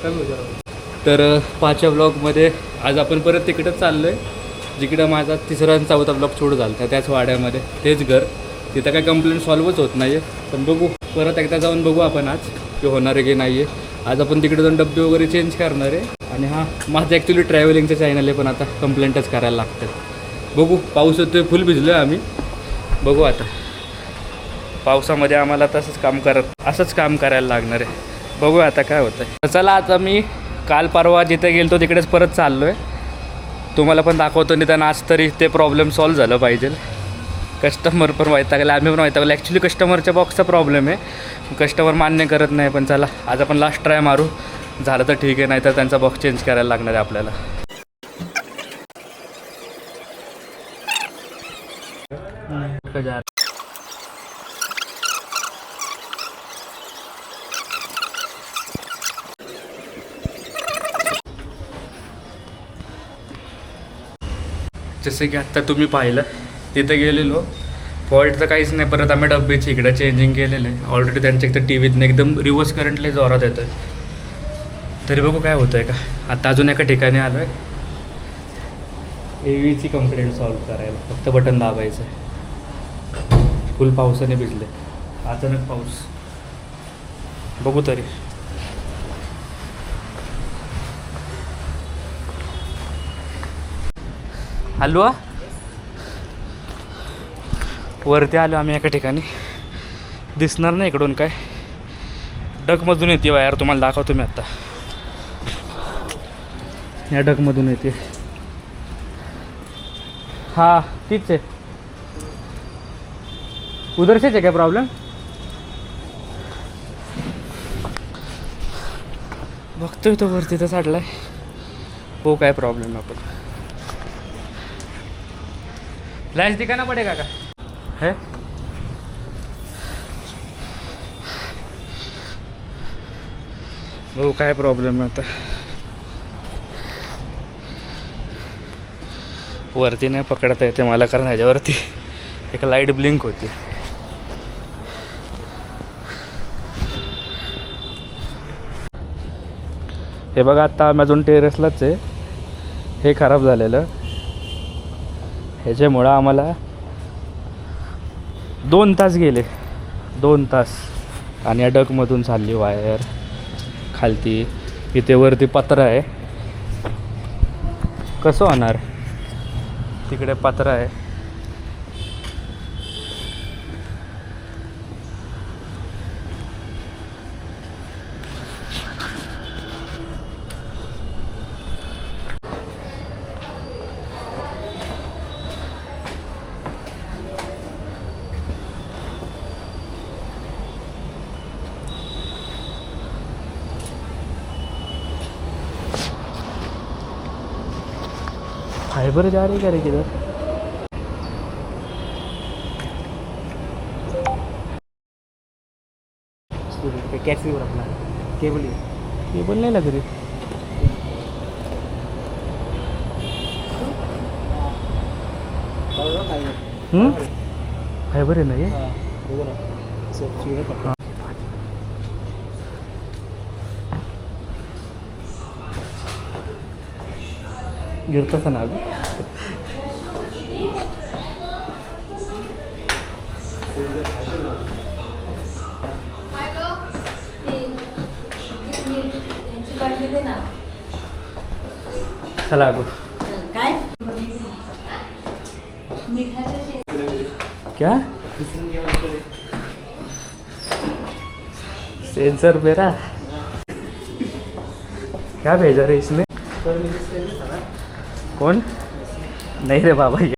तर 5व्या ब्लॉगमध्ये आज आपण परत तिकडंच चाललो आहे जिकडं माझा 3रा आणि 4था ब्लॉग सुरू झाला होता, त्याच वाड्यामध्ये, तेच घर. तिथं काय कंप्लेंट सॉल्वच होत नाही आहे, पण बघू परत एकदा जाऊन बघू आपण आज की होणार आहे की नाही आहे. आज आपण तिकडे जाऊन डब्बे वगैरे चेंज करणार आहे. आणि हां, माझं ॲक्च्युली ट्रॅव्हलिंगचं चॅनल आहे, पण आता कंप्लेंटच करायला लागतात. बघू, पाऊस होतोय, फुल भिजलो आहे आम्ही. बघू आता पावसामध्ये आम्हाला असंच काम करायला लागणार आहे. बघू आता काय होतं आहे. चला, आता मी काल परवा जिथे गेलो तो तिकडेच परत चाललो आहे. तुम्हाला पण दाखवतो, निदान आज तरी ते प्रॉब्लेम सॉल्व झालं पाहिजे. कस्टमर पण वैतागले, आम्ही पण वैतागले. ॲक्च्युली कस्टमरच्या बॉक्सचा प्रॉब्लेम आहे, कस्टमर मान्य करत नाही. पण चला, आज आपण लास्ट ट्राय मारू. झालं तर ठीक आहे, नाही तर त्यांचा बॉक्स चेंज करायला लागणार आहे आपल्याला. जसं की आत्ता तुम्ही पाहिलं, तिथे गेलेलो, फॉल्ट तर काहीच नाही. परत आम्ही डब्बेची इकडं चेंजिंग केलेलं आहे. ऑलरेडी त्यांच्या इथं टी व्हीतनं एकदम रिव्हर्स करंटला जोरात येतं आहे. तरी बघू काय होतं आहे का. आता अजून एका ठिकाणी आलो आहे, AVची कंप्लेंट सॉल्व करायला. फक्त बटन दाबायचं आहे. फुल पावसाने भिजले, अचानक पाऊस. बघू तरी. हलवा वरती आलो आम्ही एका ठिकाणी. दिसणार नाही इकडून काय, डगमधून येते वायर. तुम्हाला दाखवतो मी आत्ता. या डगमधून येते. हाँ, तीच आहे. उधर से है क्या प्रॉब्लम? बघतोय तो वरती तर चढलाय. हो, काय प्रॉब्लेम आपण फ्लैश दिखाना पड़ेगा का है? हो, काय प्रॉब्लेम आहे आता. वरती नाही पकडता येते मला, कारण ह्याच्यावरती एक लाईट ब्लिंक होती. हे बघा, आता आम्ही अजून टेरेसलाच आहे. हे खराब झालेलं, ह्याच्यामुळं आम्हाला 2 तास गेले. 2 तास. आणि या डगमधून चालली वायर खालती. इथे वरती पत्रा आहे, कसं होणार. तिकडे पत्रा आहे. फाइबर जा रही करे किधर. कैसे हो अपना केबल नहीं लग रही. फाइबर है ना ये. गिरता था ना अभी. चला गो. क्या सेंसर मेरा क्या भेजा रे इसने. कौन? नहीं रे बाबा, ये